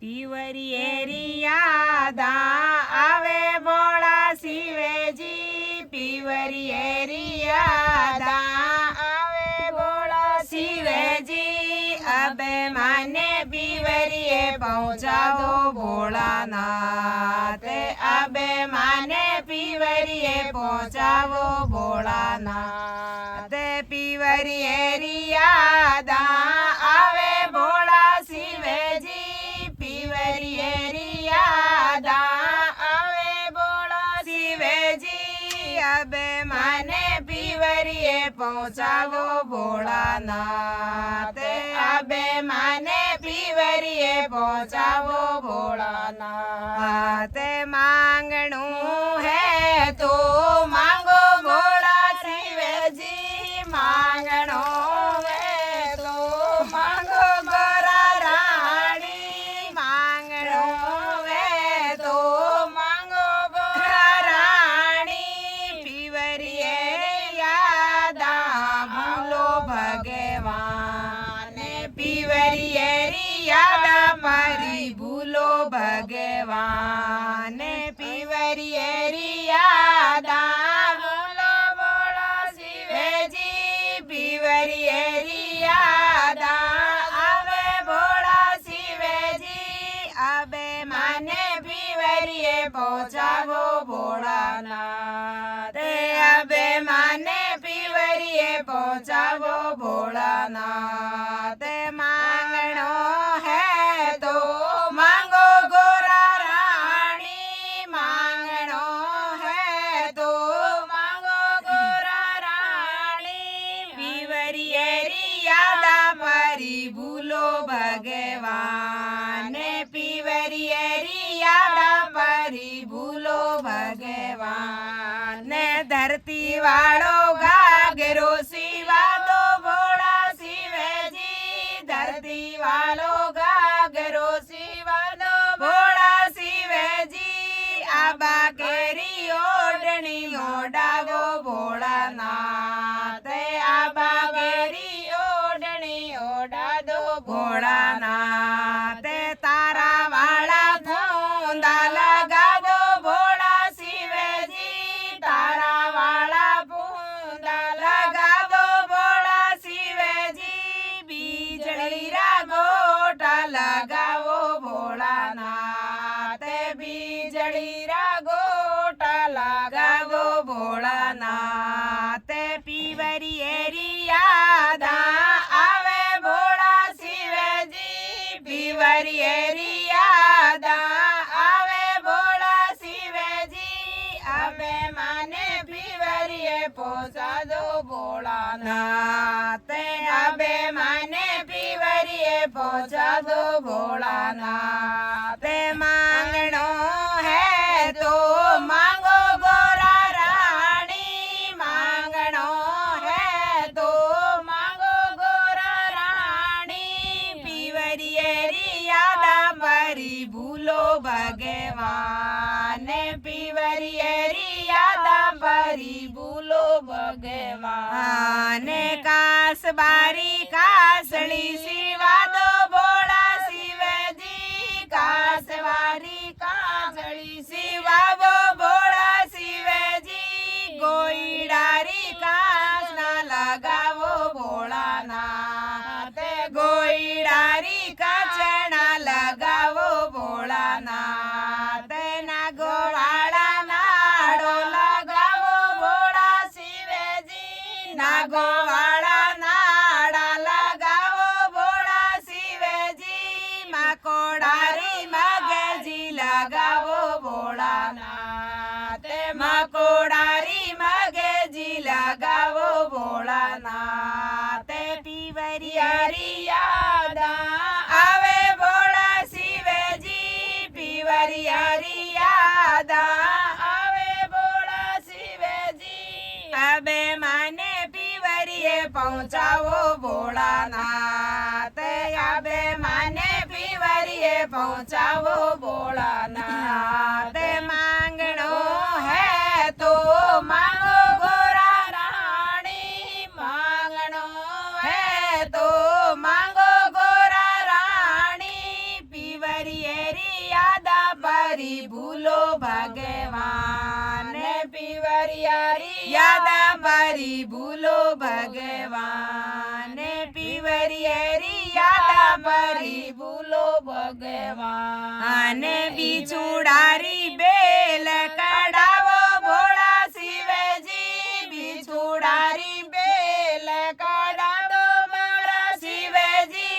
पीवरियेरी यादा आवे भोला शिवेजी पीवरियेरी यादा आवे भोला शिवेजी अबे माने पीवरिये पहुँचा दो भोलानाथ अबे माने पीवरिये पहुँचावो भोलानाथ पीवरियेरी यादा आवे भोला शिवेजी पीवरियेरी यादा आवे भोला शिवेजी अबे माने पीवरिये पहुँचावो भोलानाथ अबे माने पीवरिये पहुँचावो भोलानाथ मांगणू है तो मांगो भोला शिवेजी मांगणो है तो मांगो गोरा रानी मांगणो है तो मांगो गोरा रानी पीवरिये यादा भूलो भगवान पीवरियेरी यादा मारी भूलो भगवान पीवरियेरी यादा भूलो भोला शिवेजी पीवरियेरी यादा आवे भोला शिवेजी अबे माने पीवरिये पहुँचावो भोलानाथ अबे माने पीवरिये पहुँचावो भोलानाथ मांगणो है तो मांगो गोरा रानी मांगणो है तो मांगो गोरा रानी पीवरियेरी यादा मारी भूलो भगवान पीवरियेरी यादा मारी भूलो भगवान धरती वालो घाघरो सिवा दो भोला शिवेजी धरती वालो घाघरो सिवा दो भोला शिवेजी आबा केरी ओढ़नी ओढ़ावो भोलानाथ आबा केरी ओढ़नी ओढ़ा दो भोलानाथ तारा वाला फूंदा लगा दो भोला शिवेजी तारा वाला फूंदा लगा दो भोला शिवेजी बीजड़ी रा गोटा लगावो भोलानाथ बीजड़ी रा गोटा लगावो भोलानाथ पीवरियेरी यादा आवे भोला शिवेजी पीवरियेरी यादा आवे भोला शिवेजी अबे माने पीवरिये पहुँचा दो भोलानाथ अबे माने पीवरिये पहुँचा दो भोलानाथ मांगणो है तो मांगो गोरा रानी मांगणो है तो मांगो गोरा रानी पीवरियेरी यादा मारी भूलो भगवान पीवरियेरी यादा मारी भूलो भगवान कासबारी कासड़ी सिवा दो भोला शिवेजी कासबारी कासड़ी सिवा दो भोला शिवेजी गोईडारी कास ना लगावो भोलानाथ गोईडारी काचना लगावो भोलानाथ नागोवाड़ा नाड़ो लगावो भोला शिवेजी नागोवाड़ा नाड़ा लगावो भोला शिवेजी मकोड़ारी मगजी लगावो भोलानाथ मकोड़ारी मगजी लगावो भोलानाथ पीवरियेरी यादा आवे भोला शिवेजी पीवरियेरी यादा आवे भोला शिवेजी अबे माने पीवरिये पहुँचावो भोलानाथ अबे माने पीवरिये पहुँचावो भोलानाथ मांगणो है तो मांगो गोरा रानी मांगणो है तो मांगो गोरा रानी पीवरी पीवरियेरी याद परी भूलो भगवान पीवरियेरी याद परी भूलो भगवान पीवरियेरी याद परी भूलो भगवान बिछुडारी बेल कडावो भोळा शिवजी बिछुडारी बेल कडावो भोळा शिवजी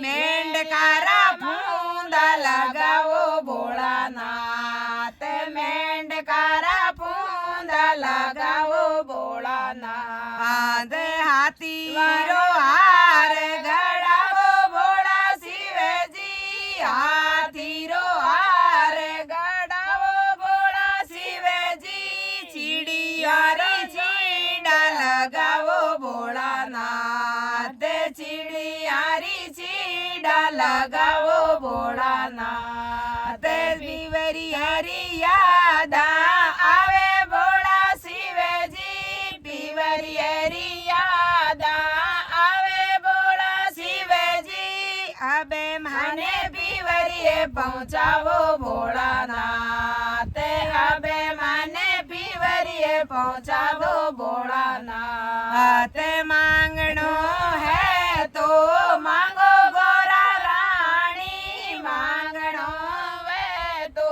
मेंढकारा फूंदा लगावो भोळानाथ मेंढकारा फूंदा लगावो भोळानाथ हाथी रो हार घडावो भोळा शिवजी हाथी रो हार घडावो भोळा शिवजी चिड़ियारी चीड़ा लगावो भोळानाथ चिड़ियारी चीड़ा लगावो भोळानाथ पीवरियेरी याद आवे भोळा शिवजी पीवरियेरी याद आवे भोळा शिवजी अबे माने पीवरिये पहुँचावो भोळानाथ अबे माने पीवरिये पहुँचावो भोळानाथ मांगणो है तो मांगो गोरा रानी मांगणो है तो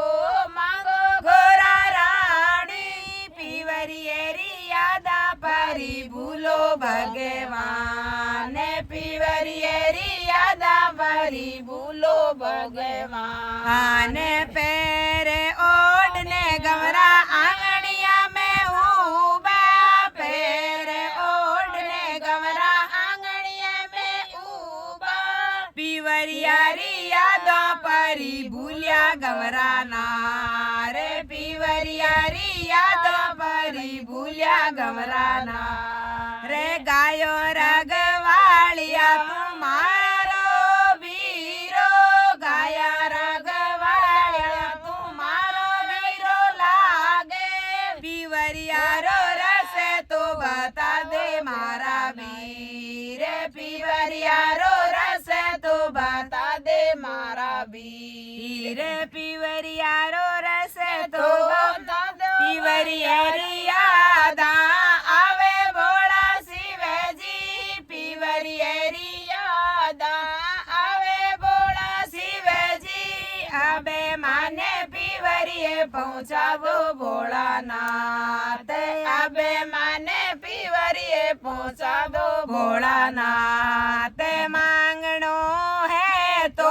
मांगो गोरा रानी पीवरियेरी याद परी भूलो भगवान पीवरियेरी याद परी भूलो भगवान पैर ओढ़ने गवरा आंगनिया में ऊबा पैर ओढ़ने गवरा आंगनिया में ऊबा पीवरियेरी याद परी भूलिया गवरा नारे पीवरियेरी याद परी भूलिया गवरा ना रे गायो रगवालिया तुम्हारो वीरो गाया रगवालिया तुम्हारो वीरो लागे पीवरियारो रस तो बता दे मारा वीर पीवरियारो रस तो बता दे मारा वीर पीवरियारो रस तो बता दे पीवरियेरी याद आवे भोळा शिवजी पीवरियेरी याद आवे भोळा शिवजी अबे माने पीवरिये पहुँचावो भोळानाथ अबे माने पीवरिये पहुँचावो भोळानाथ मांगणो है तो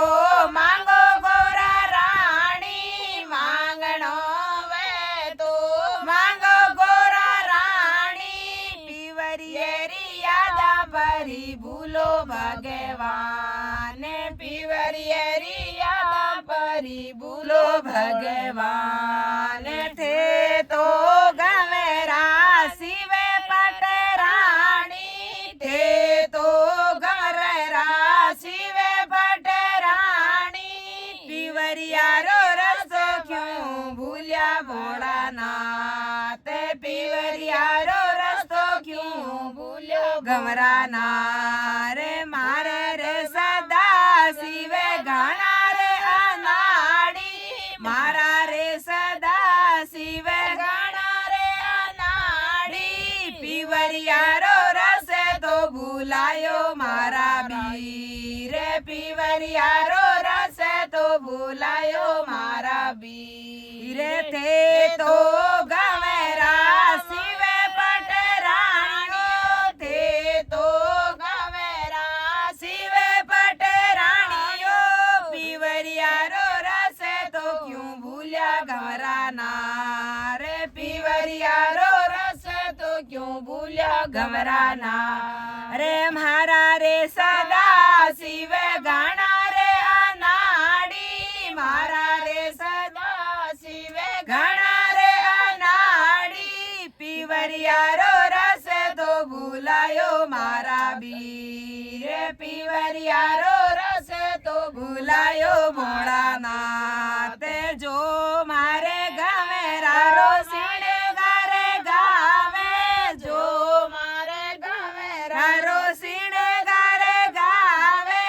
मांगो गोरा रानी मांगणो है तो मांगो गोरा रानी पीवरियेरी याद परी भूलो भगवान पीवरियेरी याद परी भूलो भगवान थे तो गवेरा शिवे पटराणी थे तो गवेरा शिवे पटराणी पीवरियारो रस क्यों भूलिया भोळानाथ पीवरियारो रस क्यों भूलियो गवराना रे मारे रे सदा शिवे घना रे अनाड़ी मारा रे सदा शिवे घना रे अनाड़ी पीवरियारो रस तो भूलायो मारा बीर पीवरियारो रस तो भूलायो मारा बीर थे तो गवेरा शिवे पटराणियो थे तो गवेरा शिवे पटराणियो पीवरियारो रस तो क्यों भूलिया गवराना रे पीवरियारो रस तो क्यों भूलिया गवराना रे मारा रे सदा शिवे गाना रे अनाड़ी मारा रे सदा शिवे गाना रे अनाड़ी पीवरियारो रस तो भूलायो मारा बीर पीवरियारो रस तो भूलायो भोळानाथ जो मारे गवेरा रो सिणे गारे गावे जो मारे गवेरा रो सिणे गारे गावे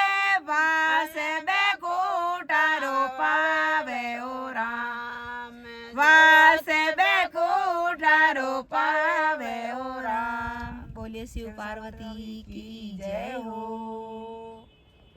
बास बे कूटा रो वासे बेकुठारो पावे ओ राम। बोलिए शिव पार्वती की जय हो।